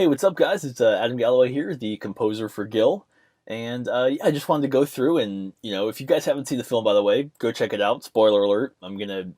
Hey, what's up, guys? It's Adam Galloway here, the composer for Gill, and yeah, I just wanted to go through and if you guys haven't seen the film, by the way, go check it out. Spoiler alert! I'm gonna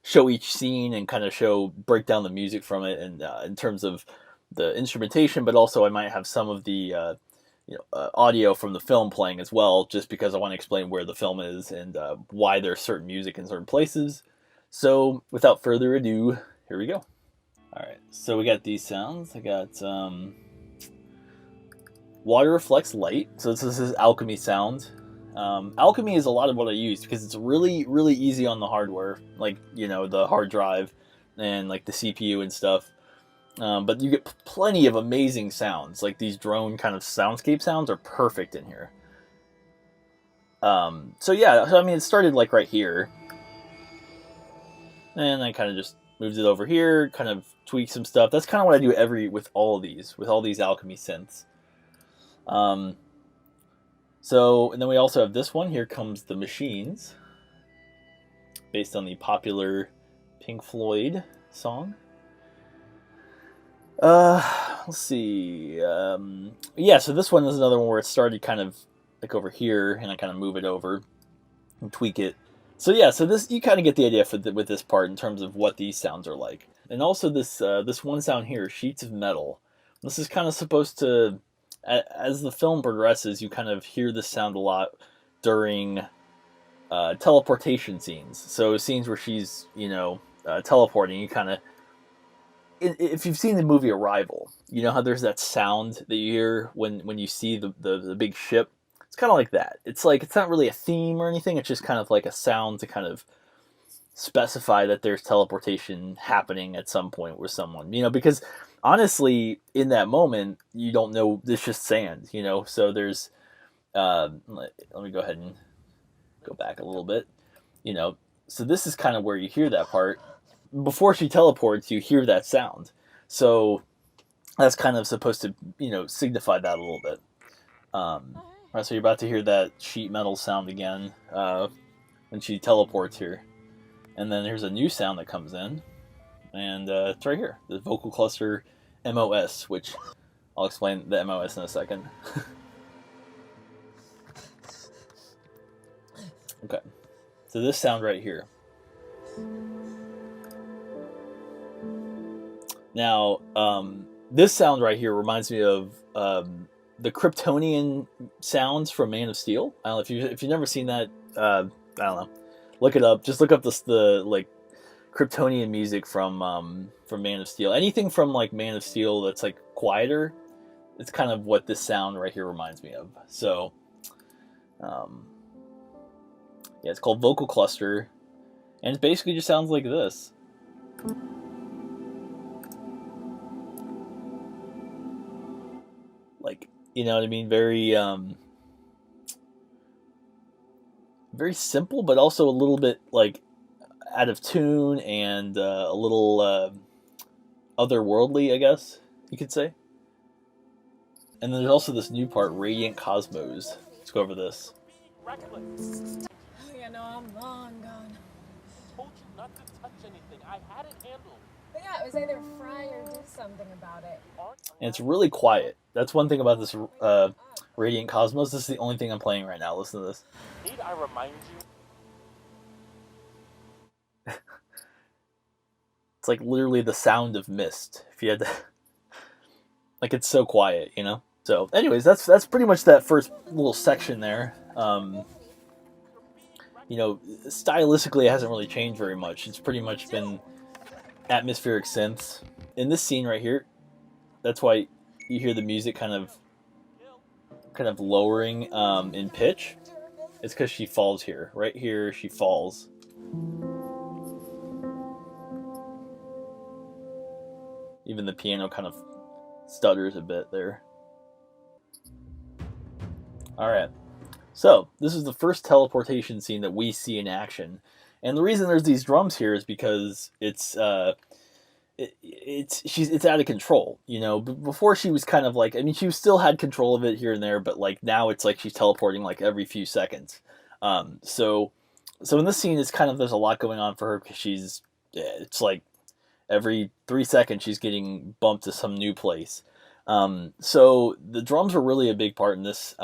show each scene and kind of break down the music from it, and in terms of the instrumentation, but also I might have some of the audio from the film playing as well, just because I want to explain where the film is and why there's certain music in certain places. So, without further ado, here we go. Alright, so we got these sounds. I got water reflects light. So this is alchemy sound. Alchemy is a lot of what I use because it's really, really easy on the hardware, like, the hard drive and like the CPU and stuff. But you get plenty of amazing sounds. Like these drone kind of soundscape sounds are perfect in here. So yeah, I mean, it started like right here. And I kind of just moved it over here, kind of tweak some stuff. That's kind of what I do with all these alchemy synths. And then we also have this one. Here comes the machines, based on the popular Pink Floyd song. Let's see. Yeah, so this one is another one where it started kind of like over here, and I kind of move it over and tweak it. So yeah, so this, you kind of get the idea with this part in terms of what these sounds are like. And also this one sound here, sheets of metal. This is kind of supposed to, as the film progresses, you kind of hear this sound a lot during teleportation scenes. So scenes where she's, teleporting, you kind of, if you've seen the movie Arrival, you know how there's that sound that you hear when you see the big ship? It's kind of like that. It's like, it's not really a theme or anything. It's just kind of like a sound to kind of specify that there's teleportation happening at some point with someone. Because honestly, in that moment, you don't know. It's just sand. So there's. Let me go ahead and go back a little bit. So this is kind of where you hear that part. Before she teleports, you hear that sound. So that's kind of supposed to, signify that a little bit. Alright, so you're about to hear that sheet metal sound again when she teleports here. And then here's a new sound that comes in. And it's right here, the vocal cluster MOS, which I'll explain the MOS in a second. Okay, so this sound right here. Now, this sound right here reminds me of the Kryptonian sounds from Man of Steel. I don't know if you've never seen that. I don't know. Look it up. Just look up the like Kryptonian music from Man of Steel. Anything from like Man of Steel that's like quieter, it's kind of what this sound right here reminds me of. So, yeah, it's called vocal cluster, and it basically just sounds like this. Like, you know what I mean? Very very simple, but also a little bit like out of tune and a little otherworldly, I guess you could say. And then there's also this new part, Radiant Cosmos. Let's go over this. Reckless. Oh, yeah, no, I'm long gone. Told you not to touch anything. I had it handled. But yeah, it was either fry or do something about it. And it's really quiet. That's one thing about this Radiant Cosmos. This is the only thing I'm playing right now. Listen to this. Need I remind you? It's like literally the sound of mist. If you had to, like, it's so quiet, So, anyways, that's pretty much that first little section there. Stylistically, it hasn't really changed very much. It's pretty much been atmospheric synths. In this scene right here, that's why you hear the music kind of lowering in pitch. It's because she falls here. Right here, she falls. Even the piano kind of stutters a bit there. Alright, so this is the first teleportation scene that we see in action. And the reason there's these drums here is because it's out of control, Before she was kind of like, she still had control of it here and there, but like now it's like she's teleporting like every few seconds. So in this scene, it's kind of, there's a lot going on for her because it's like every 3 seconds she's getting bumped to some new place. So the drums were really a big part in this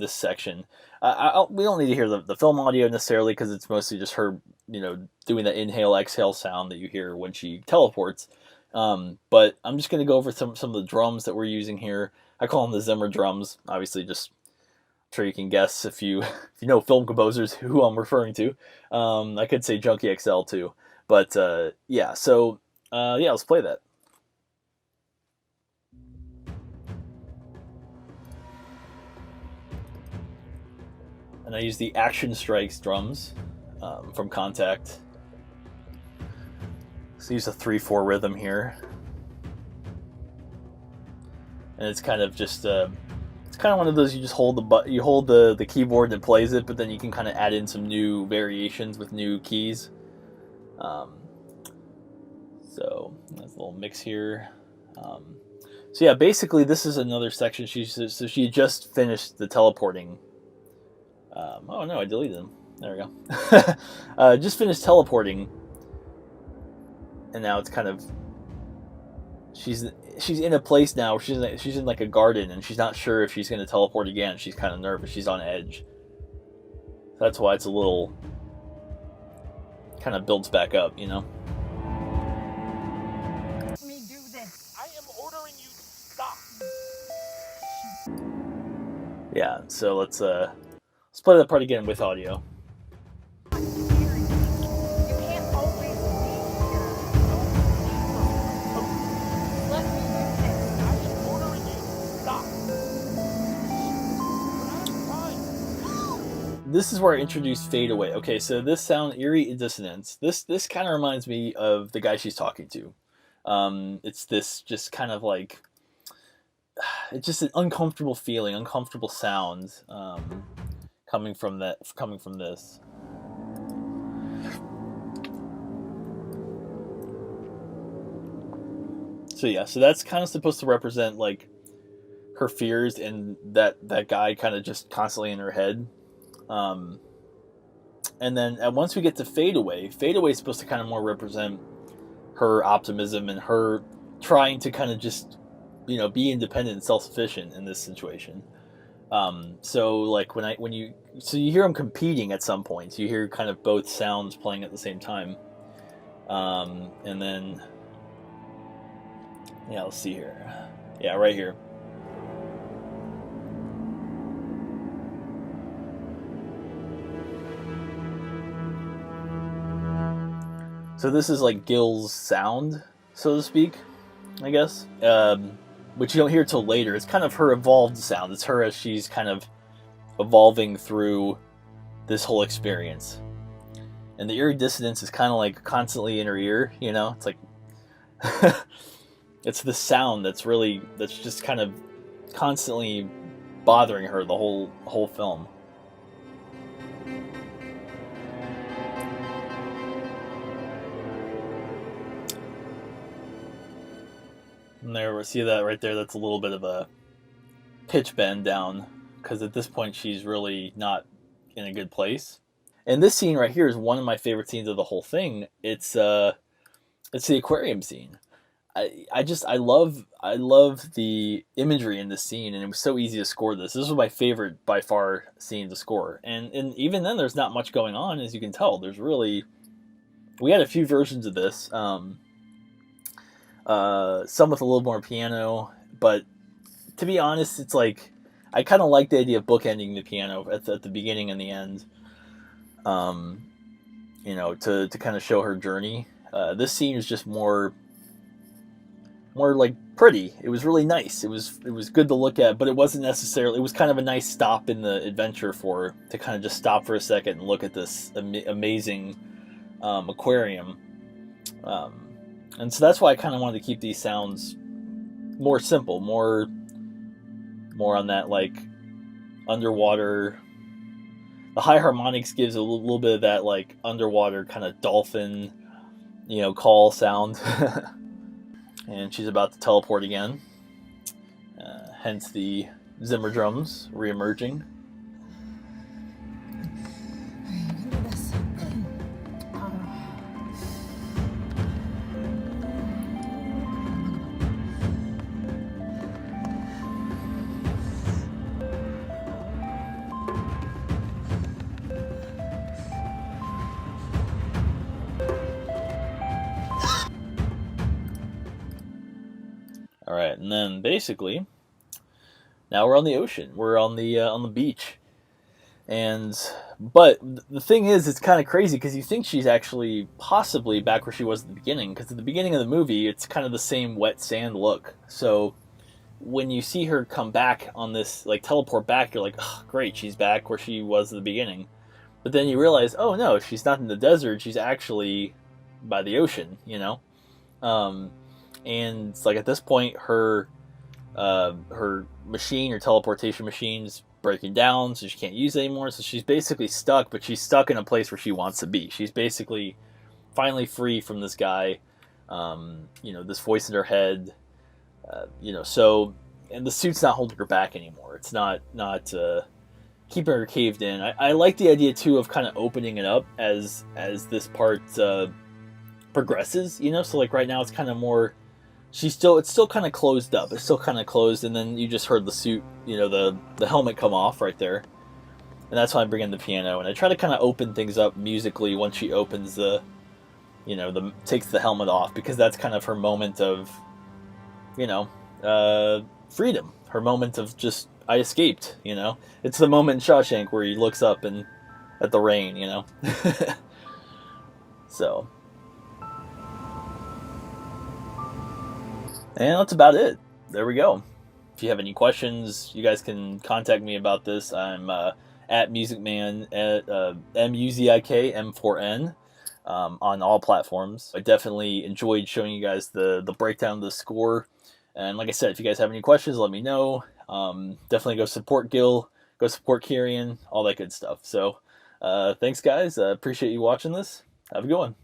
section. We don't need to hear the film audio necessarily because it's mostly just her, doing that inhale exhale sound that you hear when she teleports. But I'm just going to go over some of the drums that we're using here. I call them the Zimmer drums. Obviously, just I'm sure you can guess if you if you know film composers who I'm referring to. I could say Junkie XL too, but yeah. So yeah, let's play that. And I use the Action Strikes drums from Contact. So use a 3/4 rhythm here, and it's kind of just it's kind of one of those you just hold the keyboard and it plays it, but then you can kind of add in some new variations with new keys. So that's a little mix here. So yeah, basically this is another section. She just finished the teleporting. Oh no, I deleted them. There we go. Just finished teleporting, and now it's kind of she's in a place now where she's in like a garden, and she's not sure if she's going to teleport again. She's kind of nervous. She's on edge. That's why it's a little kind of builds back up, Me do this. I am ordering you to stop. Yeah. So let's play that part again with audio. You can't always be here. Let me do this. I am ordering you to stop. We're out of time. This is where I introduce fade away. Okay, so this sound, eerie dissonance. This kind of reminds me of the guy she's talking to. It's this just kind of like, it's just an uncomfortable feeling, uncomfortable sound coming from this. So yeah, so that's kind of supposed to represent like her fears and that guy kind of just constantly in her head. And then once we get to fade away is supposed to kind of more represent her optimism and her trying to kind of just, be independent and self-sufficient in this situation. So like when you hear them competing at some points, you hear kind of both sounds playing at the same time. And then, yeah, let's see here. Yeah, right here. So this is like Gill's sound, so to speak, I guess, which you don't hear till later. It's kind of her evolved sound. It's her as she's kind of evolving through this whole experience. And the eerie dissonance is kind of like constantly in her ear, It's like it's the sound that's just kind of constantly bothering her the whole film. And there, we see that right there. That's a little bit of a pitch bend down because at this point she's really not in a good place. And this scene right here is one of my favorite scenes of the whole thing. It's the aquarium scene. I love the imagery in this scene, and it was so easy to score this. This was my favorite by far scene to score. And even then, there's not much going on, as you can tell. We had a few versions of this. Some with a little more piano, but to be honest, it's like I kind of like the idea of bookending the piano at the beginning and the end. To kind of show her journey. This scene is just more like pretty. It was really nice. It was good to look at, but it wasn't necessarily. It was kind of a nice stop in the adventure to kind of just stop for a second and look at this amazing aquarium. And so that's why I kind of wanted to keep these sounds more simple, more on that like underwater. The high harmonics gives a little bit of that like underwater kind of dolphin, call sound. And she's about to teleport again. Hence the Zimmer drums re-emerging. All right, and then basically now we're on the ocean. We're on the beach, and but the thing is, it's kind of crazy because you think she's actually possibly back where she was at the beginning. Because at the beginning of the movie, it's kind of the same wet sand look. So when you see her come back on this, like teleport back, you're like, oh, great, she's back where she was at the beginning. But then you realize, oh no, she's not in the desert. She's actually by the ocean. Um, and it's like at this point, her machine, her teleportation machine's breaking down, so she can't use it anymore. So she's basically stuck, but she's stuck in a place where she wants to be. She's basically finally free from this guy. This voice in her head. So and the suit's not holding her back anymore. It's not keeping her caved in. I like the idea too of kind of opening it up as this part progresses. So like right now it's kind of more. It's still kind of closed up. It's still kind of closed, and then you just heard the suit, the helmet come off right there, and that's why I bring in the piano and I try to kind of open things up musically once she opens takes the helmet off, because that's kind of her moment of, freedom. Her moment of just I escaped. It's the moment in Shawshank where he looks up and at the rain. So. And that's about it. There we go. If you have any questions, you guys can contact me about this. I'm at musicman at MUZIKM4N on all platforms. I definitely enjoyed showing you guys the breakdown of the score. And like I said, if you guys have any questions, let me know. Definitely go support Gill, go support Kieran, all that good stuff. So thanks, guys. Appreciate you watching this. Have a good one.